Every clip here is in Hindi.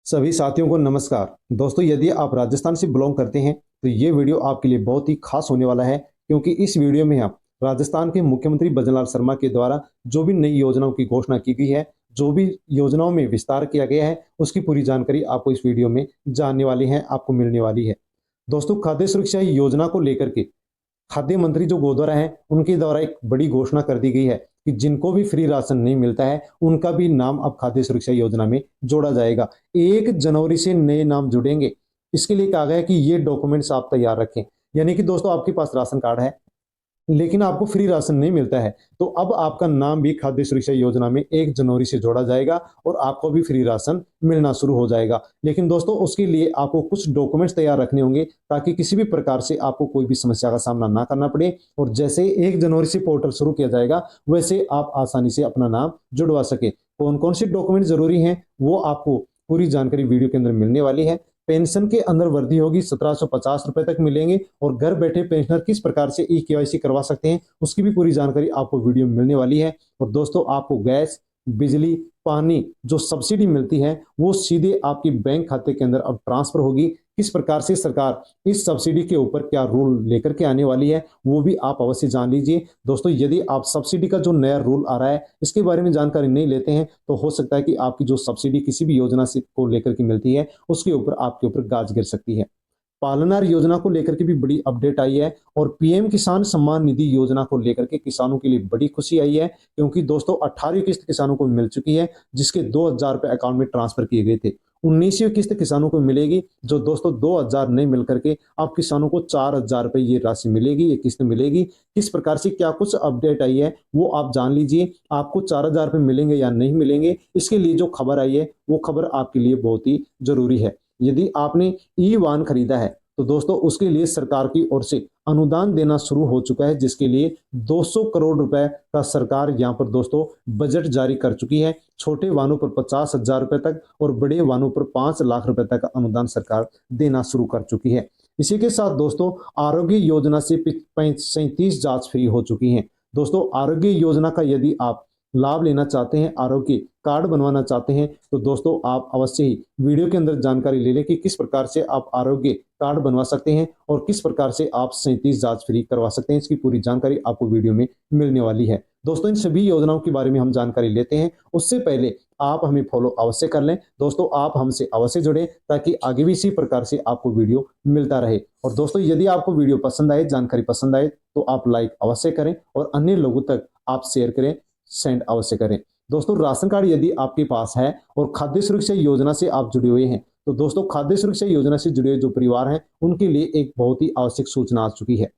सभी साथियों को नमस्कार। दोस्तों, यदि आप राजस्थान से बिलोंग करते हैं तो ये वीडियो आपके लिए बहुत ही खास होने वाला है, क्योंकि इस वीडियो में हम राजस्थान के मुख्यमंत्री भजनलाल शर्मा के द्वारा जो भी नई योजनाओं की घोषणा की गई है, जो भी योजनाओं में विस्तार किया गया है, उसकी पूरी जानकारी आपको इस वीडियो में जानने वाली है, आपको मिलने वाली है। दोस्तों, खाद्य सुरक्षा योजना को लेकर के खाद्य मंत्री जो गोदरा है, उनके द्वारा एक बड़ी घोषणा कर दी गई है कि जिनको भी फ्री राशन नहीं मिलता है, उनका भी नाम अब खाद्य सुरक्षा योजना में जोड़ा जाएगा। 1 जनवरी से नए नाम जुड़ेंगे। इसके लिए कहा गया है कि ये डॉक्यूमेंट्स आप तैयार रखें। यानी कि दोस्तों, आपके पास राशन कार्ड है लेकिन आपको फ्री राशन नहीं मिलता है, तो अब आपका नाम भी खाद्य सुरक्षा योजना में 1 जनवरी से जोड़ा जाएगा और आपको भी फ्री राशन मिलना शुरू हो जाएगा। लेकिन दोस्तों, उसके लिए आपको कुछ डॉक्यूमेंट्स तैयार रखने होंगे ताकि किसी भी प्रकार से आपको कोई भी समस्या का सामना ना करना पड़े, और जैसे ही 1 जनवरी से पोर्टल शुरू किया जाएगा, वैसे आप आसानी से अपना नाम जुड़वा सके। कौन कौन से डॉक्यूमेंट जरूरी हैं, वो आपको पूरी जानकारी वीडियो के अंदर मिलने वाली है। पेंशन के अंदर वृद्धि होगी, 1750 रुपए तक मिलेंगे, और घर बैठे पेंशनर किस प्रकार से ई केवाईसी करवा सकते हैं, उसकी भी पूरी जानकारी आपको वीडियो में मिलने वाली है। और दोस्तों, आपको गैस, बिजली, पानी जो सब्सिडी मिलती है, वो सीधे आपके बैंक खाते के अंदर अब ट्रांसफर होगी। किस प्रकार से सरकार इस सब्सिडी के ऊपर क्या रूल लेकर के आने वाली है, वो भी आप अवश्य जान लीजिए। दोस्तों, यदि आप सब्सिडी का जो नया रूल आ रहा है, इसके बारे में जानकारी नहीं लेते हैं, तो हो सकता है कि आपकी जो सब्सिडी किसी भी योजना से को लेकर के मिलती है, उसके ऊपर आपके ऊपर गाज गिर सकती है। पालनार योजना को लेकर के भी बड़ी अपडेट आई है, और पीएम किसान सम्मान निधि योजना को लेकर के किसानों के लिए बड़ी खुशी आई है, क्योंकि दोस्तों 18वीं किस्त किसानों को मिल चुकी है, जिसके 2000 रुपए अकाउंट में ट्रांसफर किए गए थे। 19वीं किस्त किसानों को मिलेगी, जो दोस्तों 2000 नहीं मिल करके अब किसानों को 4000 रुपए ये राशि मिलेगी, ये किस्त मिलेगी। किस प्रकार से क्या कुछ अपडेट आई है, वो आप जान लीजिए। आपको 4000 रुपए मिलेंगे या नहीं मिलेंगे, इसके लिए जो खबर आई है, वो खबर आपके लिए बहुत ही जरूरी है। यदि आपने ई वाहन खरीदा है, तो दोस्तों उसके लिए सरकार की ओर से अनुदान देना शुरू हो चुका है, जिसके लिए 200 करोड़ रुपए का सरकार यहां पर दोस्तों बजट जारी कर चुकी है। छोटे वाहनों पर 50,000 रुपए तक और बड़े वाहनों पर 5 लाख रुपए तक का अनुदान सरकार देना शुरू कर चुकी है। इसी के साथ दोस्तों, आरोग्य योजना से 37 जांच फ्री हो चुकी हैं। दोस्तों, आरोग्य योजना का यदि आप लाभ लेना चाहते हैं, आरोग्य कार्ड बनवाना चाहते हैं, तो दोस्तों आप अवश्य ही वीडियो के अंदर जानकारी ले लें कि किस प्रकार से आप आरोग्य कार्ड बनवा सकते हैं और किस प्रकार से आप 37 जांच फ्री करवा सकते हैं। इसकी पूरी जानकारी आपको वीडियो में मिलने वाली है। दोस्तों, इन सभी योजनाओं के बारे में हम जानकारी लेते हैं, उससे पहले आप हमें फॉलो अवश्य कर लें। दोस्तों, आप हमसे अवश्य जुड़े, ताकि आगे भी इसी प्रकार से आपको वीडियो मिलता रहे। और दोस्तों, यदि आपको वीडियो पसंद आए, जानकारी पसंद आए, तो आप लाइक अवश्य करें और अन्य लोगों तक आप शेयर करें, सेंड अवश्य करें। दोस्तों, राशन कार्ड यदि आपके पास है और खाद्य सुरक्षा योजना से आप जुड़े हुए हैं, तो दोस्तों खाद्य सुरक्षा योजना से जुड़े हुए जो परिवार हैं, उनके लिए एक बहुत ही आवश्यक सूचना आ चुकी है,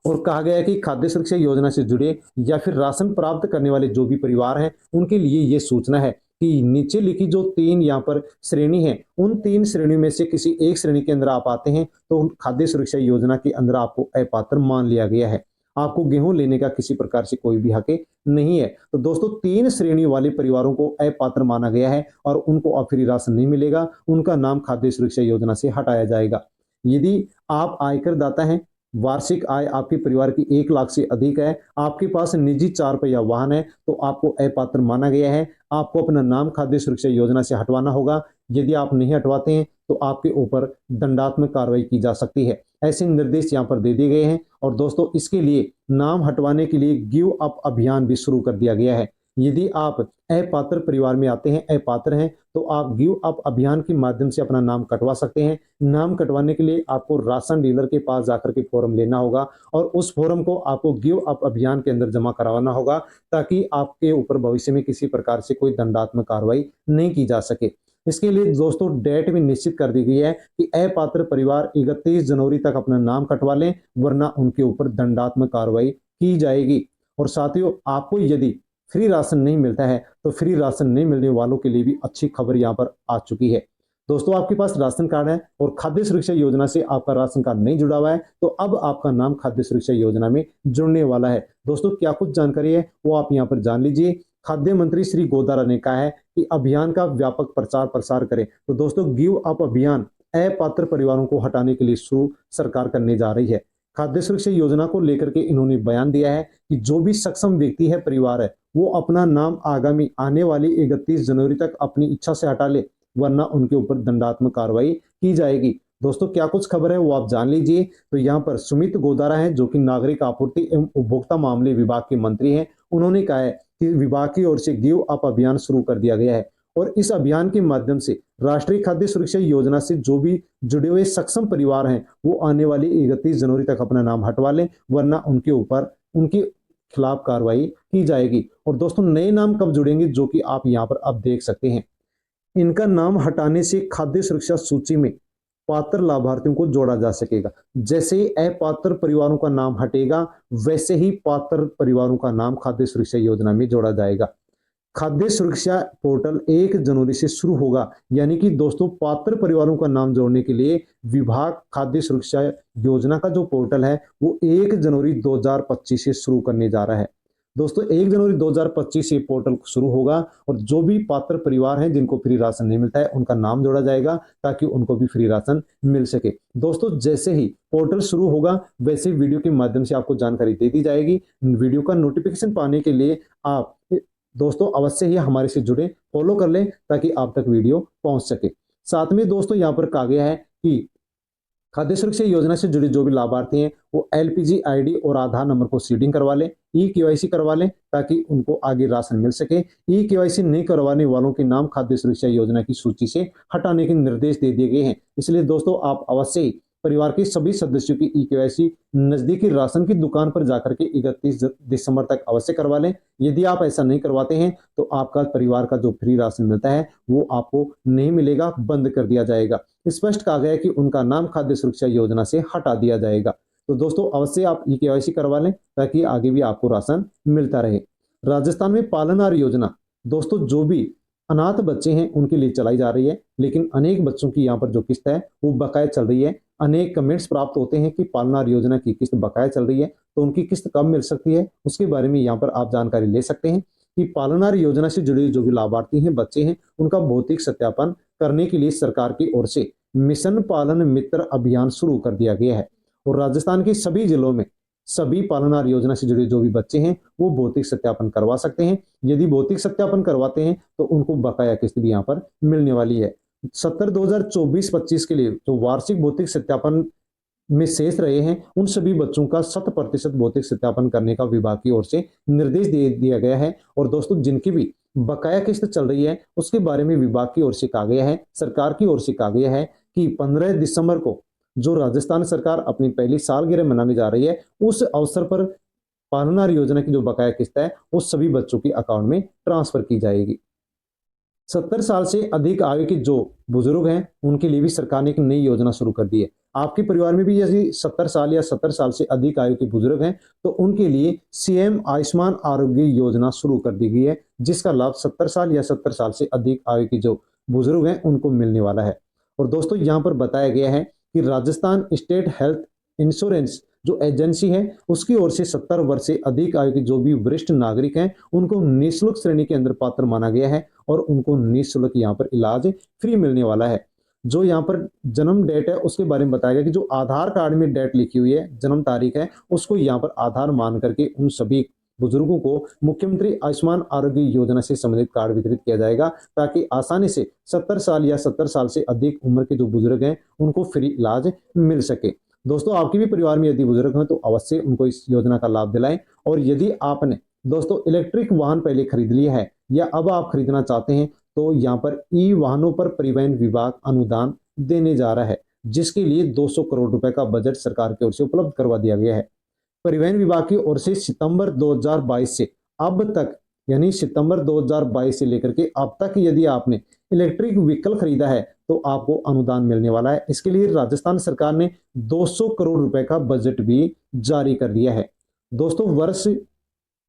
और कहा गया है कि खाद्य सुरक्षा योजना से जुड़े या फिर राशन प्राप्त करने वाले जो भी परिवार हैं, उनके लिए ये सूचना है कि नीचे लिखी जो 3 यहाँ पर श्रेणी है, उन 3 श्रेणियों में से किसी एक श्रेणी के अंदर आप आते हैं, तो खाद्य सुरक्षा योजना के अंदर आपको अपात्र मान लिया गया है। आपको गेहूं लेने का किसी प्रकार से कोई भी हक नहीं है। तो दोस्तों, 3 श्रेणी वाले परिवारों को अपात्र माना गया है और उनको अब फ्री राशन नहीं मिलेगा, उनका नाम खाद्य सुरक्षा योजना से हटाया जाएगा। यदि आप आयकर दाता हैं, वार्षिक आय आपके परिवार की 1 लाख से अधिक है, आपके पास निजी 4 पहिया वाहन है, तो आपको अपात्र माना गया है। आपको अपना नाम खाद्य सुरक्षा योजना से हटवाना होगा। यदि आप नहीं हटवाते हैं, तो आपके ऊपर दंडात्मक कार्रवाई की जा सकती है। ऐसे निर्देश यहाँ पर दे दिए गए हैं। और दोस्तों, इसके लिए नाम हटवाने के लिए गिव अप अभियान भी शुरू कर दिया गया है। यदि आप अपात्र परिवार में आते हैं, अपात्र हैं, तो आप गिव अप अभियान के माध्यम से अपना नाम कटवा सकते हैं। नाम कटवाने के लिए आपको राशन डीलर के पास जाकर के फॉर्म लेना होगा, और उस फॉर्म को आपको गिव अप अभियान के अंदर जमा करवाना होगा, ताकि आपके ऊपर भविष्य में किसी प्रकार से कोई दंडात्मक कार्रवाई नहीं की जा सके। इसके लिए दोस्तों डेट भी निश्चित कर दी गई है कि अपात्र परिवार 31 जनवरी तक अपना नाम कटवा लें, वरना उनके ऊपर दंडात्मक कार्रवाई की जाएगी। और साथियों, आपको यदि फ्री राशन नहीं मिलता है, तो फ्री राशन नहीं मिलने वालों के लिए भी अच्छी खबर यहाँ पर आ चुकी है। दोस्तों, आपके पास राशन कार्ड है और खाद्य सुरक्षा योजना से आपका राशन कार्ड नहीं जुड़ा हुआ है, तो अब आपका नाम खाद्य सुरक्षा योजना में जुड़ने वाला है। दोस्तों, क्या कुछ जानकारी है, वो आप यहाँ पर जान लीजिए। खाद्य मंत्री श्री गोदारा ने कहा है कि अभियान का व्यापक प्रचार प्रसार करें। तो दोस्तों, गिव अप अभियान अपात्र परिवारों को हटाने के लिए शुरू सरकार करने जा रही है। खाद्य सुरक्षा योजना को लेकर के इन्होंने बयान दिया है कि जो भी सक्षम व्यक्ति है, परिवार है, वो अपना नाम आगामी आने वाली 31 जनवरी तक अपनी इच्छा से हटा ले। वरना उनके ऊपर दंडात्मक कार्रवाई की जाएगी। दोस्तों क्या कुछ खबर है वो आप जान लीजिए। तो यहाँ पर सुमित गोदारा है जो कि नागरिक आपूर्ति एवं उपभोक्ता मामले विभाग के मंत्री हैं। उन्होंने कहा है कि विभाग की ओर से गिव अप अभियान शुरू कर दिया गया है और इस अभियान के माध्यम से राष्ट्रीय खाद्य सुरक्षा योजना से जो भी जुड़े हुए सक्षम परिवार हैं वो आने वाली 31 जनवरी तक अपना नाम हटवा लें, वरना उनके ऊपर उनके खिलाफ कार्रवाई की जाएगी। और दोस्तों नए नाम कब जुड़ेंगे जो कि आप यहाँ पर अब देख सकते हैं। इनका नाम हटाने से खाद्य सुरक्षा सूची में पात्र लाभार्थियों को जोड़ा जा सकेगा। जैसे ही अपात्र परिवारों का नाम हटेगा वैसे ही पात्र परिवारों का नाम खाद्य सुरक्षा योजना में जोड़ा जाएगा। खाद्य सुरक्षा पोर्टल 1 जनवरी से शुरू होगा, यानी कि दोस्तों पात्र परिवारों का नाम जोड़ने के लिए विभाग खाद्य सुरक्षा योजना का जो पोर्टल है वो 1 जनवरी 2025 से शुरू करने जा रहा है। दोस्तों 1 जनवरी 2025 से पोर्टल शुरू होगा और जो भी पात्र परिवार हैं जिनको फ्री राशन नहीं मिलता है उनका नाम जोड़ा जाएगा ताकि उनको भी फ्री राशन मिल सके। दोस्तों जैसे ही पोर्टल शुरू होगा वैसे वीडियो के माध्यम से आपको जानकारी दे दी जाएगी। वीडियो का नोटिफिकेशन पाने के लिए आप दोस्तों अवश्य ही हमारे से जुड़े, फॉलो कर लें ताकि आप तक वीडियो पहुंच सके। साथ में दोस्तों यहाँ पर कहा गया है कि खाद्य सुरक्षा योजना से जुड़े जो भी लाभार्थी हैं वो एलपीजी आईडी और आधार नंबर को सीडिंग करवा लें, ई केवाईसी करवा लें ताकि उनको आगे राशन मिल सके। ई केवाईसी नहीं करवाने वालों के नाम खाद्य सुरक्षा योजना की सूची से हटाने के निर्देश दे दिए गए हैं। इसलिए दोस्तों आप अवश्य ही परिवार के सभी सदस्यों की ई केवाईसी नजदीकी राशन की दुकान पर जाकर के 31 दिसंबर तक अवश्य करवा लें। यदि आप ऐसा नहीं करवाते हैं तो आपका परिवार का जो फ्री राशन मिलता है वो आपको नहीं मिलेगा, बंद कर दिया जाएगा। स्पष्ट कहा गया है कि उनका नाम खाद्य सुरक्षा योजना से हटा दिया जाएगा। तो दोस्तों अवश्य आप ई केवाईसी करवा लें ताकि आगे भी आपको राशन मिलता रहे। राजस्थान में पालनहार योजना दोस्तों जो भी अनाथ बच्चे हैं उनके लिए चलाई जा रही है, लेकिन अनेक बच्चों की यहाँ पर जो किस्त है वो बकाया चल रही है। अनेक कमेंट्स प्राप्त होते हैं कि पालनहार योजना की किस्त बकाया चल रही है, तो उनकी किस्त कब मिल सकती है उसके बारे में यहाँ पर आप जानकारी ले सकते हैं कि पालनहार योजना से जुड़े जो भी लाभार्थी हैं बच्चे हैं उनका भौतिक सत्यापन करने के लिए सरकार की ओर से मिशन पालन मित्र अभियान शुरू कर दिया गया है और राजस्थान के सभी जिलों में सभी पालनहार योजना से जुड़े जो भी बच्चे हैं वो भौतिक सत्यापन करवा सकते हैं। यदि भौतिक सत्यापन करवाते हैं तो उनको बकाया किस्त भी यहाँ पर मिलने वाली है। 2024-25 के लिए जो वार्षिक भौतिक सत्यापन में शेष रहे हैं उन सभी बच्चों का 100% भौतिक सत्यापन करने का विभाग की ओर से निर्देश दे दिया गया है। और दोस्तों जिनकी भी बकाया किस्त चल रही है उसके बारे में विभाग की ओर से कहा गया है, सरकार की ओर से कहा गया है कि 15 दिसंबर को जो राजस्थान सरकार अपनी पहली सालगिरह मनाने जा रही है उस अवसर पर पालनहार योजना की जो बकाया किस्त है वो सभी बच्चों की अकाउंट में ट्रांसफर की जाएगी। 70 साल से अधिक आयु के जो बुजुर्ग हैं उनके लिए भी सरकार ने एक नई योजना शुरू कर दी है। आपके परिवार में भी यदि 70 साल या 70 साल से अधिक आयु के बुजुर्ग हैं तो उनके लिए सीएम आयुष्मान आरोग्य योजना शुरू कर दी गई है, जिसका लाभ 70 साल या 70 साल से अधिक आयु के जो बुजुर्ग हैं उनको मिलने वाला है। और दोस्तों यहाँ पर बताया गया है कि राजस्थान स्टेट हेल्थ इंश्योरेंस जो एजेंसी है उसकी ओर से 70 वर्ष से अधिक आयु के जो भी वरिष्ठ नागरिक हैं उनको निःशुल्क श्रेणी के अंदर पात्र माना गया है और उनको निःशुल्क यहाँ पर इलाज फ्री मिलने वाला है। जो यहाँ पर जन्म डेट है उसके बारे में बताया गया कि जो आधार कार्ड में डेट लिखी हुई है, जन्म तारीख है, उसको यहाँ पर आधार मान करके उन सभी बुजुर्गों को मुख्यमंत्री आयुष्मान आरोग्य योजना से संबंधित कार्ड वितरित किया जाएगा ताकि आसानी से 70 साल या 70 साल से अधिक उम्र के जो बुजुर्ग हैं उनको फ्री इलाज मिल सके। दोस्तों आपके भी परिवार में यदि बुजुर्ग हैं तो अवश्य उनको इस योजना का लाभ दिलाएं। और यदि आपने दोस्तों इलेक्ट्रिक वाहन पहले खरीद लिया है या अब आप खरीदना चाहते हैं तो यहाँ पर ई वाहनों पर परिवहन विभाग अनुदान देने जा रहा है, जिसके लिए 200 करोड़ रुपए का बजट सरकार की ओर से उपलब्ध करवा दिया गया है। परिवहन विभाग की ओर से सितंबर 2022 से अब तक यानी सितंबर 2022 से लेकर के अब तक यदि आपने इलेक्ट्रिक व्हीकल खरीदा है तो आपको अनुदान मिलने वाला है। इसके लिए राजस्थान सरकार ने 200 करोड़ रुपए का बजट भी जारी कर दिया है। दोस्तों वर्ष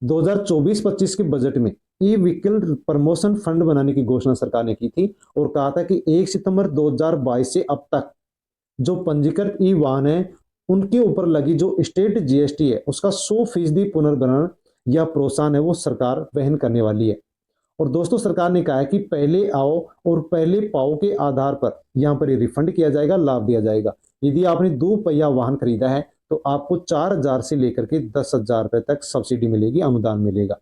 2024-25 के बजट में ई व्हीकल प्रमोशन फंड बनाने की घोषणा सरकार ने की थी और कहा था कि 1 सितंबर 2022 से अब तक जो पंजीकृत ई वाहन है उनके ऊपर लगी जो स्टेट जीएसटी है उसका 100% पुनर्ग्रहण या प्रोत्साहन है वो सरकार वहन करने वाली है। और दोस्तों सरकार ने कहा है कि पहले आओ और पहले पाओ के आधार पर यहाँ पर ये रिफंड किया जाएगा, लाभ दिया जाएगा। यदि आपने 2 पहिया वाहन खरीदा है तो आपको 4,000 से लेकर के 10,000 रुपए तक सब्सिडी मिलेगी, अनुदान मिलेगा।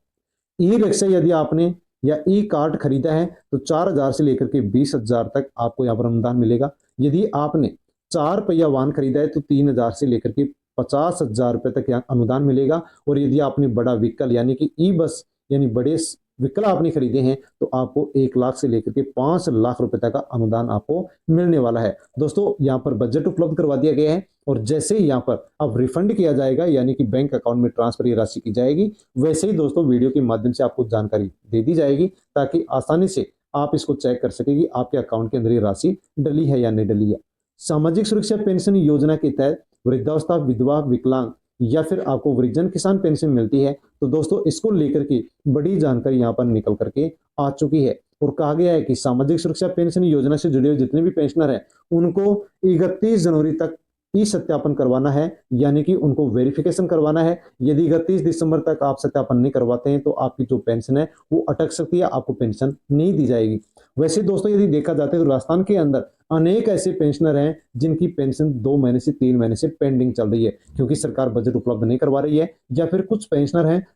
ई रिक्शा यदि आपने या ई कार्ड खरीदा है तो 4,000 से लेकर के 20,000 तक आपको यहाँ पर अनुदान मिलेगा। यदि आपने 4 पहिया वाहन खरीदा है तो 3,000 से लेकर के 50,000 रुपए तक यहाँ अनुदान मिलेगा। और यदि आपने बड़ा व्हीकल यानी कि ई बस यानी बड़े व्हीकल आपने खरीदे हैं तो आपको 1 लाख से लेकर के 5 लाख रुपए तक का अनुदान आपको मिलने वाला है। दोस्तों यहाँ पर बजट उपलब्ध करवा दिया गया है और जैसे ही यहाँ पर अब रिफंड किया जाएगा यानी कि बैंक अकाउंट में ट्रांसफर ये राशि की जाएगी, वैसे ही दोस्तों वीडियो के माध्यम से आपको जानकारी दे दी जाएगी ताकि आसानी से आप इसको चेक कर सकें कि आपके अकाउंट के अंदर ये राशि डली है या नहीं डली है। सामाजिक सुरक्षा पेंशन योजना के तहत वृद्धावस्था, विधवा, विकलांग या फिर आपको वृद्धजन किसान पेंशन मिलती है। तो दोस्तों इसको लेकर के बड़ी जानकारी यहाँ पर निकल करके आ चुकी है और कहा गया है कि सामाजिक सुरक्षा पेंशन योजना से जुड़े हुए जितने भी पेंशनर हैं उनको 31 जनवरी तक ई सत्यापन करवाना है, यानी कि उनको वेरिफिकेशन करवाना है। यदि 31 दिसंबर तक आप सत्यापन नहीं करवाते हैं तो आपकी जो पेंशन है वो अटक सकती है, आपको पेंशन नहीं दी जाएगी। वैसे दोस्तों यदि देखा जाता है तो राजस्थान के अंदर अनेक ऐसे पेंशनर हैं जिनकी पेंशन 2 महीने से 3 महीने से पेंडिंग चल रही है क्योंकि सरकार बजट उपलब्ध नहीं करवा रही है, या फिर कुछ पेंशनर हैं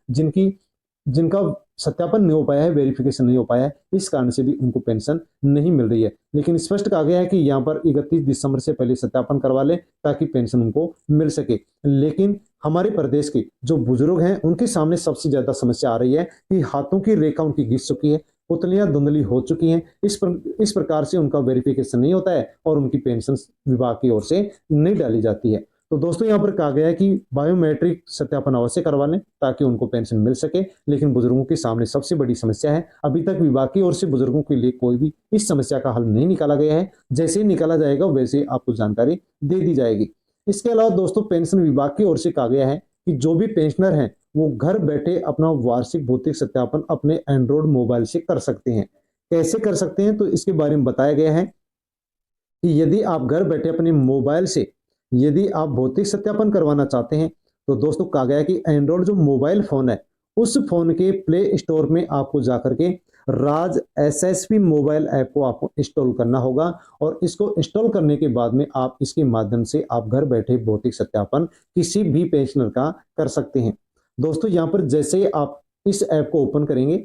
जिनका सत्यापन नहीं हो पाया है, वेरिफिकेशन नहीं हो पाया है, इस कारण से भी उनको पेंशन नहीं मिल रही है। लेकिन स्पष्ट कहा गया है कि यहाँ पर 31 दिसंबर से पहले सत्यापन करवा ले ताकि पेंशन उनको मिल सके। लेकिन हमारे प्रदेश के जो बुजुर्ग हैं उनके सामने सबसे ज्यादा समस्या आ रही है कि हाथों की रेखा उनकी घिस चुकी है, पुतलियां धुंधली हो चुकी हैं। इस प्रकार से उनका वेरिफिकेशन नहीं होता है और उनकी पेंशन विभाग की ओर से नहीं डाली जाती है। तो दोस्तों यहाँ पर कहा गया है कि बायोमेट्रिक सत्यापन अवश्य करवा लें ताकि उनको पेंशन मिल सके। लेकिन बुजुर्गों के सामने सबसे बड़ी समस्या है, अभी तक विभाग की ओर से बुजुर्गों के लिए कोई भी इस समस्या का हल नहीं निकाला गया है। जैसे ही निकाला जाएगा वैसे ही आपको जानकारी दे दी जाएगी। इसके अलावा दोस्तों पेंशन विभाग की ओर से कहा गया है कि जो भी पेंशनर हैं वो घर बैठे अपना वार्षिक भौतिक सत्यापन अपने एंड्रॉइड मोबाइल से कर सकते हैं। कैसे कर सकते हैं तो इसके बारे में बताया गया है कि यदि आप घर बैठे अपने मोबाइल से यदि आप भौतिक सत्यापन करवाना चाहते हैं तो दोस्तों कहा गया कि एंड्रॉइड जो मोबाइल फोन है उस फोन के प्ले स्टोर में आपको जाकर के राज एसएसपी मोबाइल ऐप को आपको इंस्टॉल करना होगा और इसको इंस्टॉल करने के बाद में आप इसके माध्यम से आप घर बैठे भौतिक सत्यापन किसी भी पेंशनर का कर सकते हैं। दोस्तों यहाँ पर जैसे आप इस ऐप को ओपन करेंगे,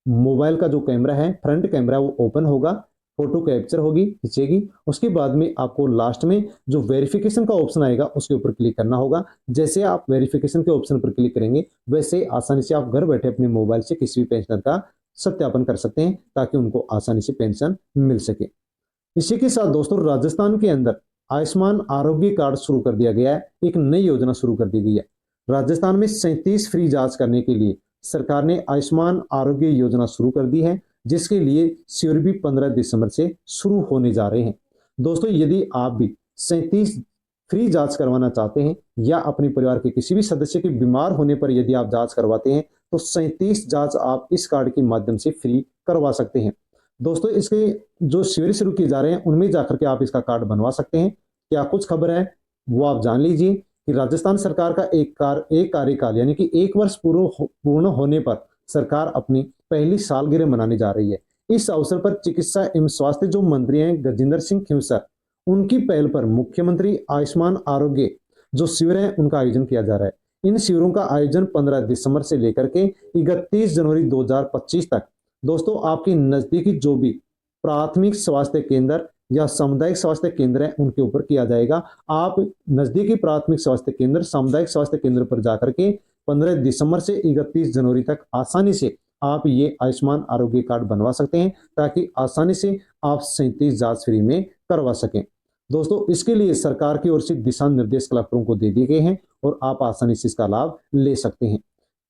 मोबाइल का जो कैमरा है फ्रंट कैमरा वो ओपन होगा, फोटो कैप्चर होगी खींचेगी, उसके बाद में आपको लास्ट में जो वेरिफिकेशन का ऑप्शन आएगा उसके ऊपर क्लिक करना होगा। जैसे आप वेरिफिकेशन के ऑप्शन पर क्लिक करेंगे वैसे आसानी से आप घर बैठे अपने मोबाइल से किसी भी पेंशनर का सत्यापन कर सकते हैं ताकि उनको आसानी से पेंशन मिल सके। इसी के साथ दोस्तों राजस्थान के अंदर आयुष्मान आरोग्य कार्ड शुरू कर दिया गया है, एक नई योजना शुरू कर दी गई है। राजस्थान में 37 फ्री जांच करने के लिए सरकार ने आयुष्मान आरोग्य योजना शुरू कर दी है, जिसके लिए शिविर भी 15 दिसंबर से शुरू होने जा रहे हैं। दोस्तों यदि आप भी 37 फ्री जांच करवाना चाहते हैं या अपने परिवार के किसी भी सदस्य के बीमार होने पर यदि आप जांच करवाते हैं तो 37 जांच आप इस कार्ड के माध्यम से फ्री करवा सकते हैं। दोस्तों इसके जो शिविर शुरू किए जा रहे हैं उनमें जाकर के आप इसका कार्ड बनवा सकते हैं। क्या कुछ खबर है वो आप जान लीजिए कि राजस्थान सरकार का एक कार्यकाल यानी कि 1 वर्ष पूर्ण होने पर सरकार अपनी पहली सालगिरह मनाने जा रही है। इस अवसर पर चिकित्सा एवं स्वास्थ्य जो मंत्री हैं गजेंद्र सिंह खींवसर, उनकी पहल पर मुख्यमंत्री आयुष्मान आरोग्य जो शिविर है उनका आयोजन किया जा रहा है। इन शिविरों का आयोजन 15 दिसंबर से लेकर के 31 जनवरी 2025 तक दोस्तों आपके नजदीकी जो भी प्राथमिक स्वास्थ्य केंद्र या सामुदायिक स्वास्थ्य केंद्र है उनके ऊपर किया जाएगा। आप नजदीकी प्राथमिक स्वास्थ्य केंद्र, सामुदायिक स्वास्थ्य केंद्र पर जाकर के 15 दिसंबर से 31 जनवरी तक आसानी से आप ये आयुष्मान आरोग्य कार्ड बनवा सकते हैं ताकि आसानी से आप 37 जांच फ्री में करवा सकें। दोस्तों इसके लिए सरकार की ओर से दिशा निर्देश कलेक्टरों को दे दिए गए हैं और आप आसानी से इसका लाभ ले सकते हैं।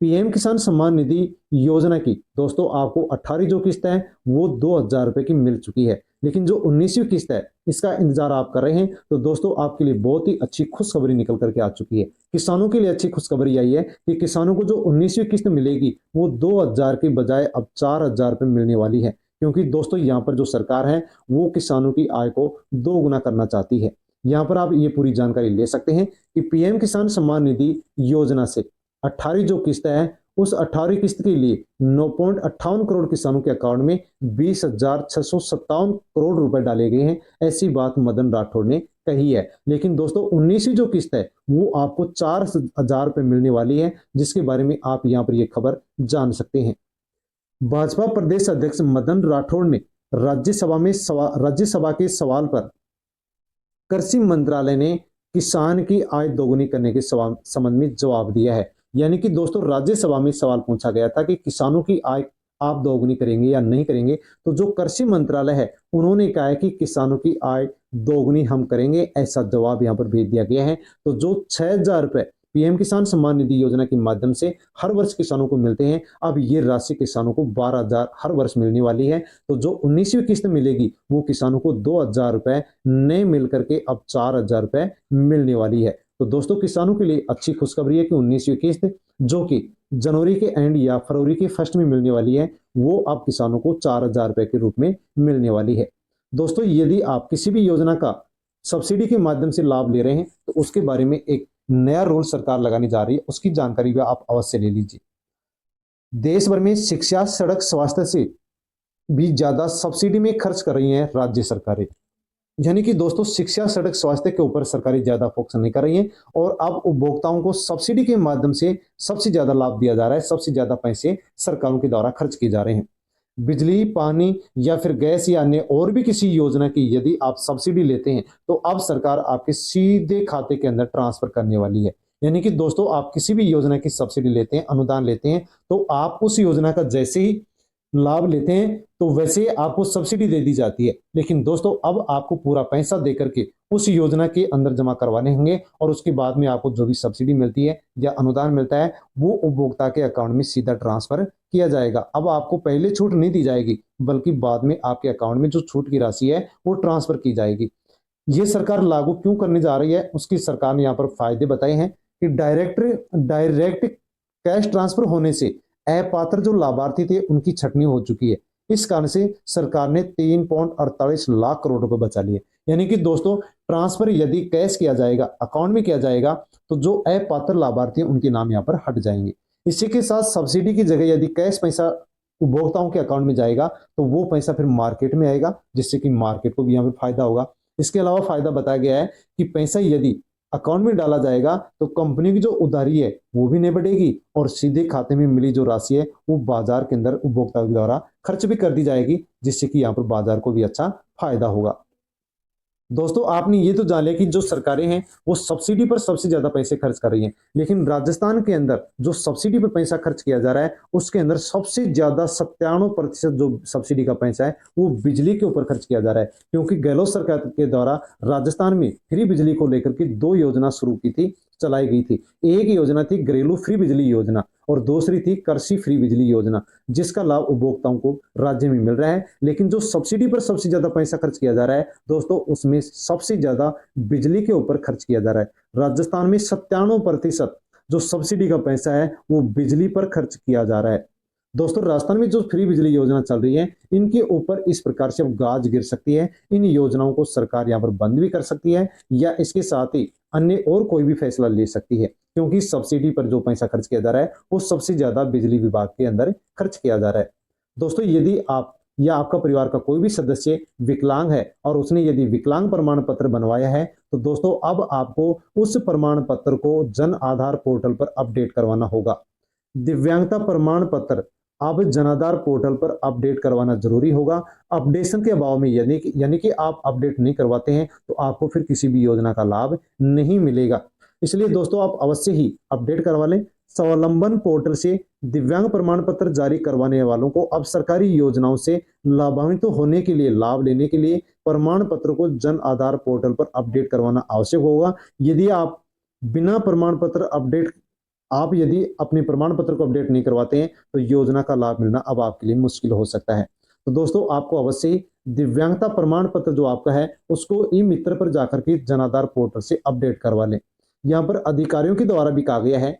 पीएम किसान सम्मान निधि योजना की दोस्तों आपको 18 जो किस्त है वो 2,000 रुपए की मिल चुकी है, लेकिन जो 19वीं किस्त है इसका इंतजार आप कर रहे हैं तो दोस्तों आपके लिए बहुत ही अच्छी खुशखबरी निकल करके आ चुकी है। किसानों के लिए अच्छी खुशखबरी आई है कि किसानों को जो 19वीं किस्त मिलेगी वो 2,000 के बजाय अब 4,000 रुपए मिलने वाली है, क्योंकि दोस्तों यहाँ पर जो सरकार है वो किसानों की आय को 2 गुना करना चाहती है। यहाँ पर आप ये पूरी जानकारी ले सकते हैं कि पीएम किसान सम्मान निधि योजना से 18 जो किस्त है उस 18 किस्त के लिए 9.58 करोड़ किसानों के अकाउंट में 20,657 करोड़ रुपए डाले गए हैं। ऐसी बात मदन राठौड़ ने कही है। लेकिन दोस्तों 19वीं जो किस्त है वो आपको 4,000 रुपए मिलने वाली है, जिसके बारे में आप यहाँ पर ये खबर जान सकते हैं। भाजपा प्रदेश अध्यक्ष मदन राठौड़ ने राज्यसभा के सवाल पर कृषि मंत्रालय ने किसान की आय दोगुनी करने के संबंध में जवाब दिया है। यानी कि दोस्तों राज्यसभा में सवाल पूछा गया था कि किसानों की आय आप दोगुनी करेंगे या नहीं करेंगे, तो जो कृषि मंत्रालय है उन्होंने कहा है कि किसानों की आय दोगुनी हम करेंगे, ऐसा जवाब यहाँ पर भेज दिया गया है। तो जो 6,000 रुपए पीएम किसान सम्मान निधि योजना के माध्यम से हर वर्ष किसानों को मिलते हैं, अब ये राशि किसानों को 12,000 हर वर्ष मिलने वाली है। तो जो 19वीं किस्त मिलेगी वो किसानों को 2,000 रुपए नए मिल करके अब 4,000 रुपए मिलने वाली है। तो दोस्तों किसानों के लिए अच्छी खुशखबरी है कि 19वीं किस्त जो कि जनवरी के एंड या फरवरी के फर्स्ट में मिलने वाली है, वो अब किसानों को 4,000 रुपए के रूप में मिलने वाली है। दोस्तों यदि आप किसी भी योजना का सब्सिडी के माध्यम से लाभ ले रहे हैं तो उसके बारे में एक नया रूल सरकार लगाने जा रही है, उसकी जानकारी भी आप अवश्य ले लीजिए। देश भर में शिक्षा, सड़क, स्वास्थ्य से भी ज्यादा सब्सिडी में खर्च कर रही है राज्य सरकारें। यानी कि दोस्तों शिक्षा, सड़क, स्वास्थ्य के ऊपर सरकारें ज्यादा फोकस नहीं कर रही हैं और अब उपभोक्ताओं को सब्सिडी के माध्यम से सबसे ज्यादा लाभ दिया जा रहा है, सबसे ज्यादा पैसे सरकारों के द्वारा खर्च किए जा रहे हैं। बिजली, पानी या फिर गैस या अन्य और भी किसी योजना की यदि आप सब्सिडी लेते हैं तो अब सरकार आपके सीधे खाते के अंदर ट्रांसफर करने वाली है। यानी कि दोस्तों आप किसी भी योजना की सब्सिडी लेते हैं, अनुदान लेते हैं, तो आप उस योजना का जैसे ही लाभ लेते हैं तो वैसे आपको सब्सिडी दे दी जाती है। लेकिन दोस्तों अब आपको पूरा पैसा दे करके उस योजना के अंदर जमा करवाने होंगे और उसके बाद में आपको जो भी सब्सिडी मिलती है या अनुदान मिलता है वो उपभोक्ता के अकाउंट में सीधा ट्रांसफर किया जाएगा। अब आपको पहले छूट नहीं दी जाएगी बल्कि बाद में आपके अकाउंट में जो छूट की राशि है वो ट्रांसफर की जाएगी। ये सरकार लागू क्यों करने जा रही है, उसकी सरकार ने यहाँ पर फायदे बताए हैं कि डायरेक्ट कैश ट्रांसफर होने से अपात्र जो लाभार्थी थे उनकी छटनी हो चुकी है। इस कारण से सरकार ने 3.48 लाख करोड़ रुपए बचा लिए। यानी कि दोस्तों ट्रांसफर यदि कैश किया जाएगा, अकाउंट में किया जाएगा, तो जो अपात्र लाभार्थी हैं उनके नाम यहाँ पर हट जाएंगे। इसी के साथ सब्सिडी की जगह यदि कैश पैसा उपभोक्ताओं के अकाउंट में जाएगा तो वो पैसा फिर मार्केट में आएगा, जिससे कि मार्केट को भी यहाँ पर फायदा होगा। इसके अलावा फायदा बताया गया है कि पैसा यदि अकाउंट में डाला जाएगा तो कंपनी की जो उधारी है वो भी नहीं बढ़ेगी और सीधे खाते में मिली जो राशि है वो बाजार के अंदर उपभोक्ता के द्वारा खर्च भी कर दी जाएगी, जिससे कि यहाँ पर बाजार को भी अच्छा फायदा होगा। दोस्तों आपने ये तो जान लिया कि जो सरकारें हैं वो सब्सिडी पर सबसे ज्यादा पैसे खर्च कर रही हैं, लेकिन राजस्थान के अंदर जो सब्सिडी पर पैसा खर्च किया जा रहा है उसके अंदर सबसे ज्यादा 97% जो सब्सिडी का पैसा है वो बिजली के ऊपर खर्च किया जा रहा है। क्योंकि गहलोत सरकार के द्वारा राजस्थान में फ्री बिजली को लेकर के 2 योजना शुरू की थी, चलाई गई थी। एक योजना थी घरेलू फ्री बिजली योजना और दूसरी थी कृषि फ्री बिजली योजना, जिसका लाभ उपभोक्ताओं को राज्य में मिल रहा है। लेकिन जो सब्सिडी पर सबसे ज्यादा पैसा खर्च किया जा रहा है दोस्तों, उसमें सबसे ज्यादा बिजली के ऊपर खर्च किया जा रहा है। राजस्थान में 97% जो सब्सिडी का पैसा है वो बिजली पर खर्च किया जा रहा है। दोस्तों राजस्थान में जो फ्री बिजली योजना चल रही है इनके ऊपर इस प्रकार से अब गाज गिर सकती है। इन योजनाओं को सरकार यहाँ पर बंद भी कर सकती है या इसके साथ ही अन्य और कोई भी फैसला ले सकती है, क्योंकि सब्सिडी पर जो पैसा खर्च किया जा रहा है वो सबसे ज्यादा बिजली विभाग के अंदर खर्च किया जा रहा है। दोस्तों यदि आप या आपका परिवार का कोई भी सदस्य विकलांग है और उसने यदि विकलांग प्रमाण पत्र बनवाया है तो दोस्तों अब आपको उस प्रमाण पत्र को जन आधार पोर्टल पर अपडेट करवाना होगा। दिव्यांगता प्रमाण पत्र अब जन आधार पोर्टल पर अपडेट करवाना जरूरी होगा। अपडेशन के अभाव में यानी कि आप अपडेट नहीं करवाते हैं तो आपको फिर किसी भी योजना का लाभ नहीं मिलेगा। इसलिए दोस्तों आप अवश्य ही अपडेट करवा लें। स्वावलंबन पोर्टल से दिव्यांग प्रमाण पत्र जारी करवाने वालों को अब सरकारी योजनाओं से लाभान्वित तो होने के लिए, लाभ लेने के लिए प्रमाण पत्र को जन आधार पोर्टल पर अपडेट करवाना आवश्यक होगा। यदि आप बिना प्रमाण पत्र अपडेट आप यदि अपने प्रमाण पत्र को अपडेट नहीं करवाते हैं तो योजना का लाभ मिलना अब आपके लिए मुश्किल हो सकता है। तो दोस्तों आपको अवश्य ही दिव्यांगता प्रमाण पत्र जो आपका है उसको ई मित्र पर जाकर के जन आधार पोर्टल से अपडेट करवा लें। यहाँ पर अधिकारियों के द्वारा भी कहा गया है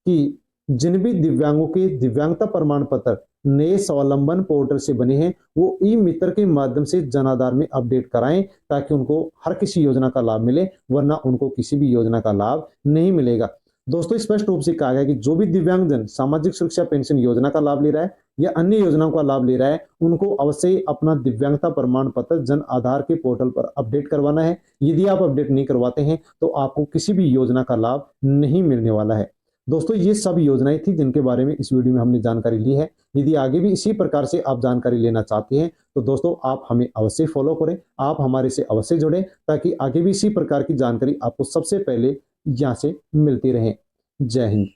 कि जिन भी दिव्यांगों के दिव्यांगता प्रमाण पत्र नए स्वावलंबन पोर्टल से बने हैं वो ई मित्र के माध्यम से जन आधार में अपडेट कराएं, ताकि उनको हर किसी योजना का लाभ मिले, वरना उनको किसी भी योजना का लाभ नहीं मिलेगा। दोस्तों स्पष्ट रूप से कहा गया कि जो भी दिव्यांगजन सामाजिक सुरक्षा पेंशन योजना का लाभ ले रहा है या अन्य योजनाओं का लाभ ले रहा है उनको अवश्य अपना दिव्यांगता प्रमाण पत्र जन आधार के पोर्टल पर अपडेट करवाना है। यदि आप अपडेट नहीं करवाते हैं तो आपको किसी भी योजना का लाभ नहीं मिलने वाला है। दोस्तों ये सब योजनाएं थी जिनके बारे में इस वीडियो में हमने जानकारी ली है। यदि आगे भी इसी प्रकार से आप जानकारी लेना चाहते हैं तो दोस्तों आप हमें अवश्य फॉलो करें, आप हमारे से अवश्य जुड़ें, ताकि आगे भी इसी प्रकार की जानकारी आपको सबसे पहले यहाँ से मिलती रहे। जय हिंद।